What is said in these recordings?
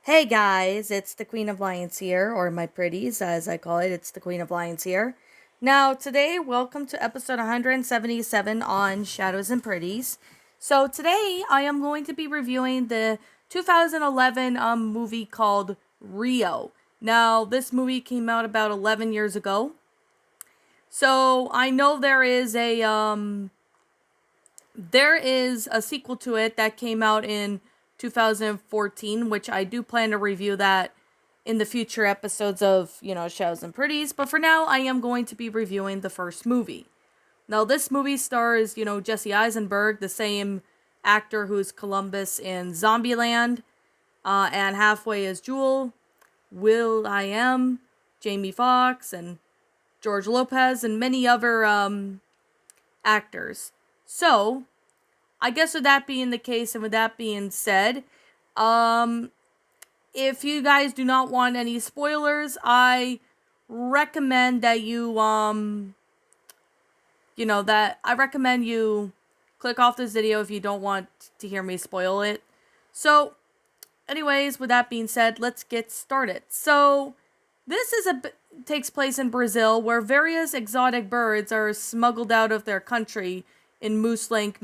Hey guys, it's the Queen of Lions here, or my pretties as I call it. It's the Queen of Lions here. Now, today, welcome to episode 177 on Shadows and Pretties. So, today I am going to be reviewing the 2011 movie called Rio. Now, this movie came out about 11 years ago. So, I know there is a sequel to it that came out in 2014, which I do plan to review that in the future episodes of, Shadows and Pretties. But for now, I am going to be reviewing the first movie. Now, this movie stars, Jesse Eisenberg, the same actor who's Columbus in Zombieland, and halfway is Jewel, Will I Am, Jamie Foxx, and George Lopez, and many other actors. So, I guess with that being the case and with that being said, if you guys do not want any spoilers, I recommend that I recommend you click off this video if you don't want to hear me spoil it. So, anyways, with that being said, let's get started. So, takes place in Brazil, where various exotic birds are smuggled out of their country in Moose Lake,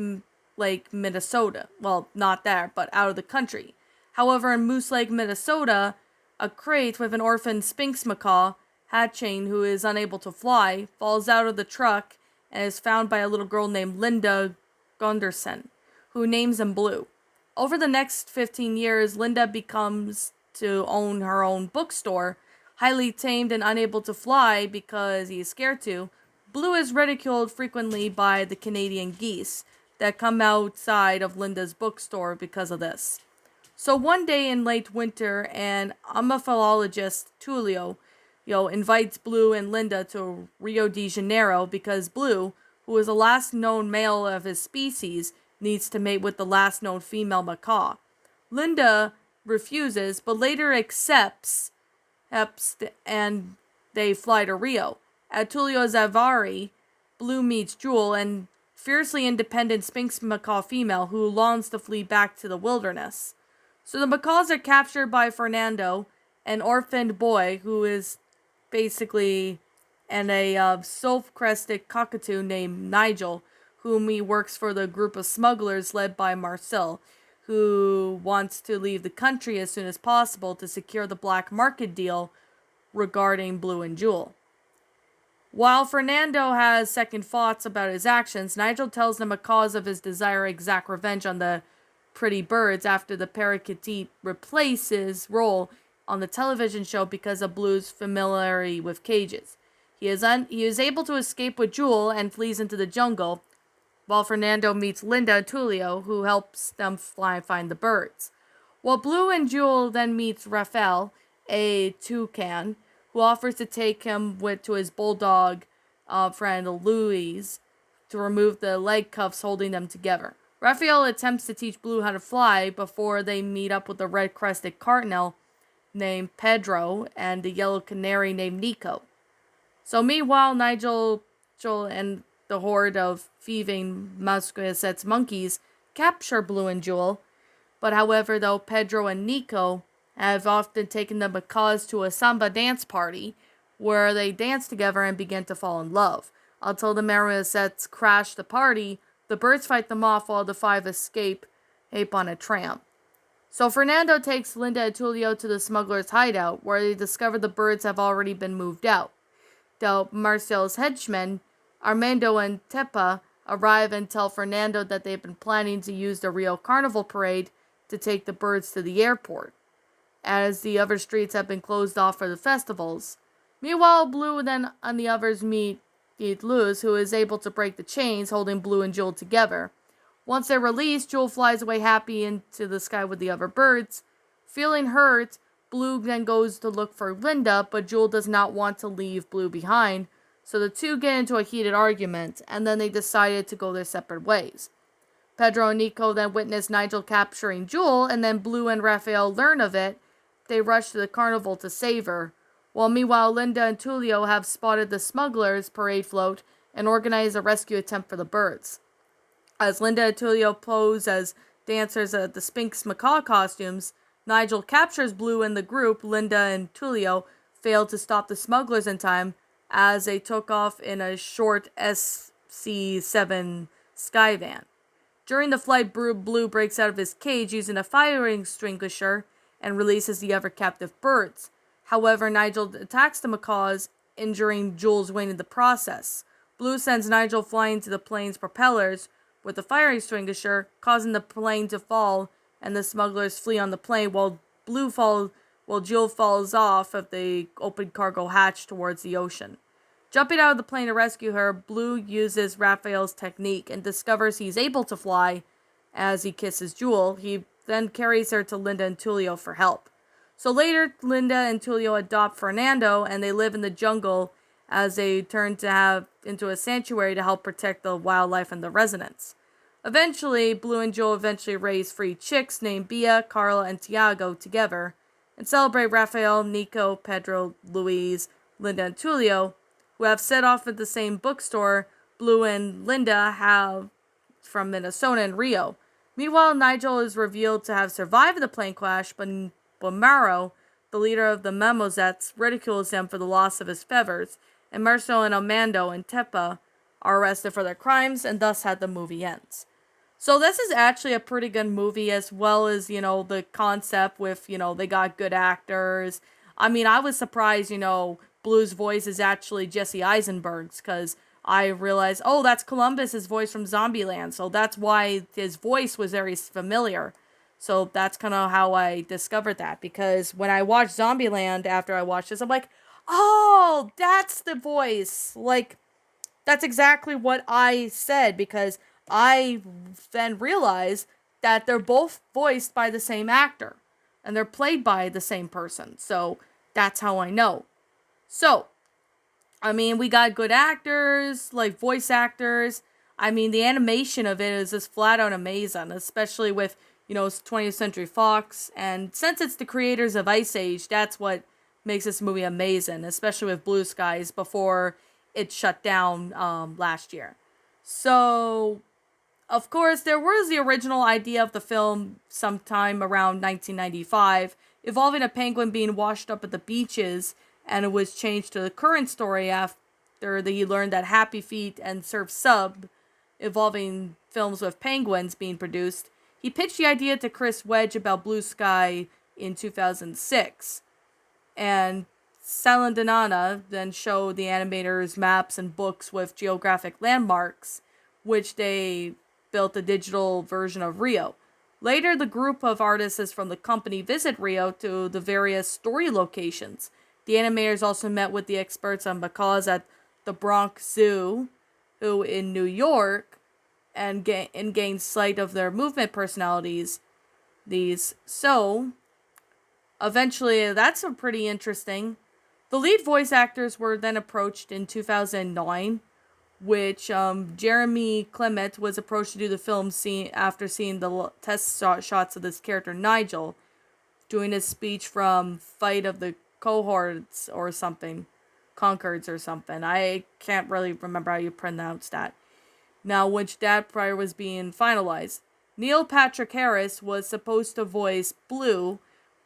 Minnesota. Well, not there, but out of the country. However, in Moose Lake, Minnesota, a crate with an orphan Sphinx macaw hatching who is unable to fly falls out of the truck and is found by a little girl named Linda Gunderson, who names him Blue. Over the next 15 years, Linda becomes to own her own bookstore. Highly tamed and unable to fly because he is scared to, Blue is ridiculed frequently by the Canadian geese that come outside of Linda's bookstore because of this. So one day in late winter, an amorphologist, Tulio, invites Blue and Linda to Rio de Janeiro because Blue, who is the last known male of his species, needs to mate with the last known female macaw. Linda refuses, but later accepts, and they fly to Rio. At Tulio's aviary, Blue meets Jewel, and fiercely independent Sphinx macaw female who longs to flee back to the wilderness. So the macaws are captured by Fernando, an orphaned boy who is basically a self-crested cockatoo named Nigel, whom he works for the group of smugglers led by Marcel, who wants to leave the country as soon as possible to secure the black market deal regarding Blue and Jewel. While Fernando has second thoughts about his actions, Nigel tells the macaws of his desire to exact revenge on the pretty birds after the parakeet replaces his role on the television show because of Blue's familiarity with cages. He is able to escape with Jewel and flees into the jungle, while Fernando meets Linda and Tulio, who helps them fly and find the birds. While Blue and Jewel then meets Raphael, a toucan, who offers to take him to his bulldog friend Louise to remove the leg cuffs holding them together. Raphael attempts to teach Blue how to fly before they meet up with the red-crested cardinal named Pedro and the yellow canary named Nico. So meanwhile, Nigel, Joel, and the horde of thieving Massachusetts monkeys capture Blue and Jewel, but however, though Pedro and Nico have often taken the macaws to a samba dance party where they dance together and begin to fall in love. Until the Marmosettes crash the party, the birds fight them off while the five escape on a tram. So Fernando takes Linda and Tulio to the smuggler's hideout, where they discover the birds have already been moved out. Though Marcel's henchmen, Armando and Tepa, arrive and tell Fernando that they've been planning to use the Rio Carnival parade to take the birds to the airport, as the other streets have been closed off for the festivals. Meanwhile, Blue and the others meet Luz, who is able to break the chains holding Blue and Jewel together. Once they're released, Jewel flies away happy into the sky with the other birds. Feeling hurt, Blue then goes to look for Linda, but Jewel does not want to leave Blue behind, so the two get into a heated argument, and then they decided to go their separate ways. Pedro and Nico then witness Nigel capturing Jewel, and then Blue and Raphael learn of it. They rush to the carnival to save her, while meanwhile Linda and Tulio have spotted the smugglers' parade float and organize a rescue attempt for the birds. As Linda and Tulio pose as dancers at the Sphinx macaw costumes, Nigel captures Blue and the group, Linda and Tullio, fail to stop the smugglers in time as they took off in a short SC-7 Skyvan. During the flight, Blue breaks out of his cage using a firing extinguisher and releases the other captive birds. However, Nigel attacks the macaws, injuring Jules Wayne in the process. Blue sends Nigel flying to the plane's propellers with a fire extinguisher, causing the plane to fall, and the smugglers flee on the plane while Jules falls off of the open cargo hatch towards the ocean. Jumping out of the plane to rescue her, Blue uses Raphael's technique and discovers he's able to fly as he kisses Jewel. He then carries her to Linda and Tullio for help. So later, Linda and Tullio adopt Fernando, and they live in the jungle as they turn to have into a sanctuary to help protect the wildlife and the residents. Eventually, Blue and Joel raise 3 chicks named Bia, Carla, and Tiago together and celebrate Raphael, Nico, Pedro, Louise, Linda, and Tullio, who have set off at the same bookstore Blue and Linda have from Minnesota and Rio. Meanwhile, Nigel is revealed to have survived the plane crash, but Mauro, the leader of the Mimosettes, ridicules him for the loss of his feathers, and Marcel and Amando and Tepa are arrested for their crimes, and thus how the movie ends. So this is actually a pretty good movie, as well as, the concept with, they got good actors. I mean, I was surprised, Blue's voice is actually Jesse Eisenberg's, because I realized, oh, that's Columbus's voice from Zombieland, so that's why his voice was very familiar. So that's kind of how I discovered that, because when I watched Zombieland after I watched this, I'm like, oh, that's the voice. Like, that's exactly what I said, because I then realized that they're both voiced by the same actor, and they're played by the same person, so that's how I know. So, I mean, we got good actors, like voice actors. I mean, the animation of it is just flat out amazing, especially with, 20th Century Fox. And since it's the creators of Ice Age, that's what makes this movie amazing, especially with Blue Skies before it shut down last year. So, of course, there was the original idea of the film sometime around 1995, involving a penguin being washed up at the beaches, and it was changed to the current story after he learned that Happy Feet and Surf Sub, involving films with penguins being produced. He pitched the idea to Chris Wedge about Blue Sky in 2006, and Salandana then showed the animators maps and books with geographic landmarks, which they built a digital version of Rio. Later, the group of artists from the company visit Rio to the various story locations. The animators also met with the experts on macaws at the Bronx Zoo, who in New York, and gained sight of their movement personalities. So, eventually, that's pretty interesting. The lead voice actors were then approached in 2009, which Jeremy Clement was approached to do the film scene after seeing the test shots of this character Nigel, doing his speech from Fight of the Cohorts or something, Concords or something. I can't really remember how you pronounce that. Now, which that prior was being finalized. Neil Patrick Harris was supposed to voice Blue,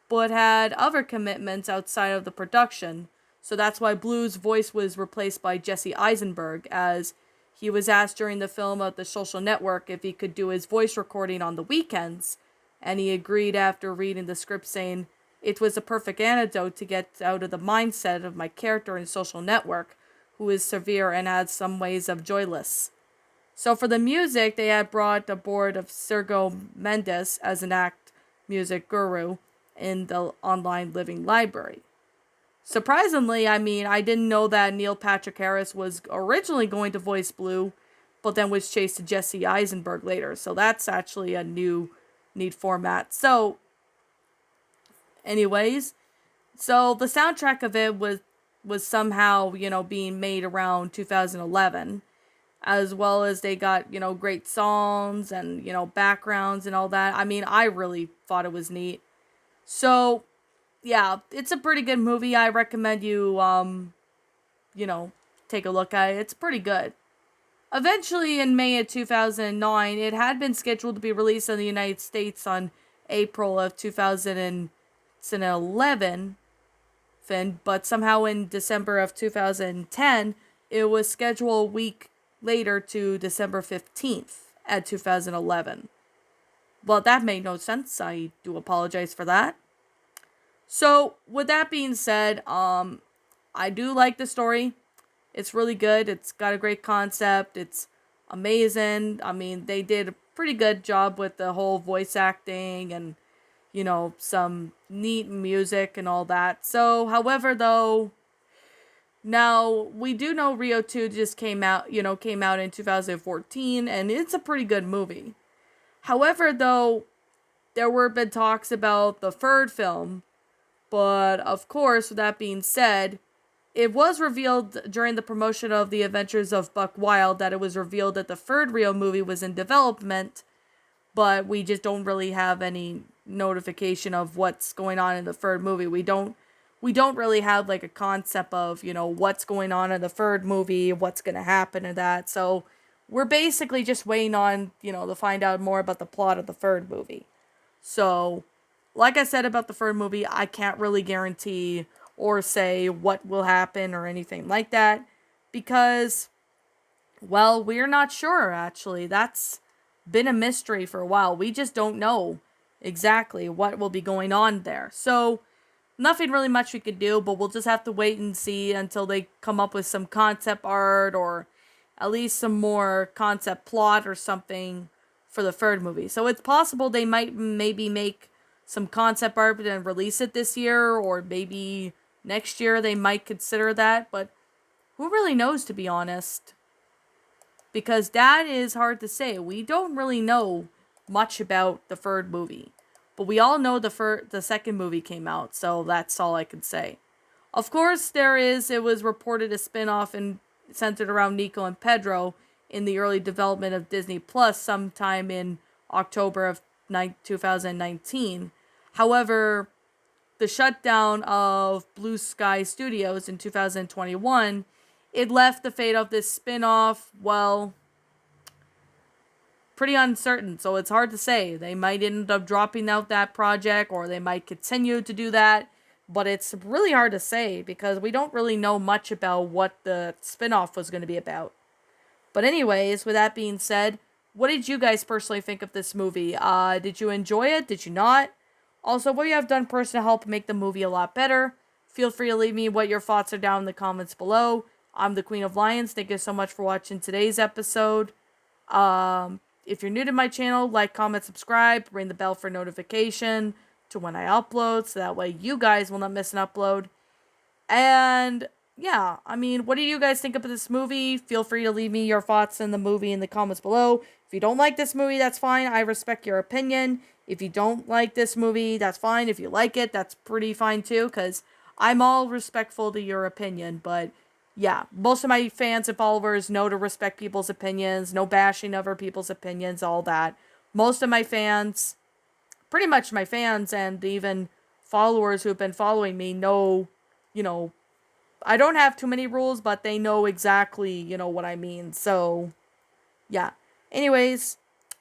but had other commitments outside of the production. So that's why Blue's voice was replaced by Jesse Eisenberg, as he was asked during the film of The Social Network if he could do his voice recording on the weekends, and he agreed after reading the script, saying, "It was a perfect antidote to get out of the mindset of my character in Social Network, who is severe and has some ways of joyless." So for the music, they had brought aboard of Sergio Mendes as an act music guru in the online living library. Surprisingly, I mean, I didn't know that Neil Patrick Harris was originally going to voice Blue, but then was chased to Jesse Eisenberg later. So that's actually a neat format. So, anyways, so the soundtrack of it was somehow, being made around 2011. As well as they got, great songs and, backgrounds and all that. I mean, I really thought it was neat. So, yeah, it's a pretty good movie. I recommend you, take a look at it. It's pretty good. Eventually, in May of 2009, it had been scheduled to be released in the United States on April of 2011, but somehow in December of 2010, it was scheduled a week later to December 15th at 2011. Well, that made no sense. I do apologize for that. So, with that being said, I do like the story. It's really good. It's got a great concept. It's amazing. I mean, they did a pretty good job with the whole voice acting and, some neat music and all that. So, however, though, now we do know Rio 2 just came out in 2014, and it's a pretty good movie. However, though, there were been talks about the third film, but of course, with that being said, it was revealed during the promotion of The Adventures of Buck Wild that it was revealed that the third Rio movie was in development, but we just don't really have any notification of what's going on in the third movie. We don't really have like a concept of, what's going on in the third movie, what's going to happen in that. So we're basically just waiting on, to find out more about the plot of the third movie. So, like I said about the third movie, I can't really guarantee or say what will happen or anything like that because, well, we're not sure actually. That's been a mystery for a while. We just don't know exactly what will be going on there. So, nothing really much we could do, but we'll just have to wait and see until they come up with some concept art or at least some more concept plot or something for the third movie. So it's possible they might maybe make some concept art and release it this year, or maybe next year they might consider that, but who really knows, to be honest? Because that is hard to say. We don't really know much about the third movie. But we all know the second movie came out, so that's all I can say. Of course, it was reported a spin-off and centered around Nico and Pedro in the early development of Disney Plus sometime in October of 2019. However, the shutdown of Blue Sky Studios in 2021, it left the fate of this spin-off, well, pretty uncertain, so it's hard to say. They might end up dropping out that project, or they might continue to do that, but it's really hard to say because we don't really know much about what the spin-off was going to be about. But anyways, with that being said, what did you guys personally think of this movie? Did you enjoy it? Did you not? Also, what you have done personally to help make the movie a lot better? Feel free to leave me what your thoughts are down in the comments below. I'm the Queen of Lions. Thank you so much for watching today's episode. If you're new to my channel, like, comment, subscribe, ring the bell for notification to when I upload, so that way you guys will not miss an upload. And yeah, I mean, what do you guys think of this movie? Feel free to leave me your thoughts in the movie in the comments below. If you don't like this movie, that's fine. I respect your opinion. If you don't like this movie, that's fine. If you like it, that's pretty fine too, because I'm all respectful to your opinion. But yeah, most of my fans and followers know to respect people's opinions, no bashing other people's opinions, all that. Most of my fans, pretty much my fans and even followers who have been following me know, I don't have too many rules, but they know exactly, what I mean. So, yeah. Anyways,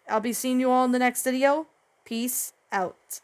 I'll be seeing you all in the next video. Peace out.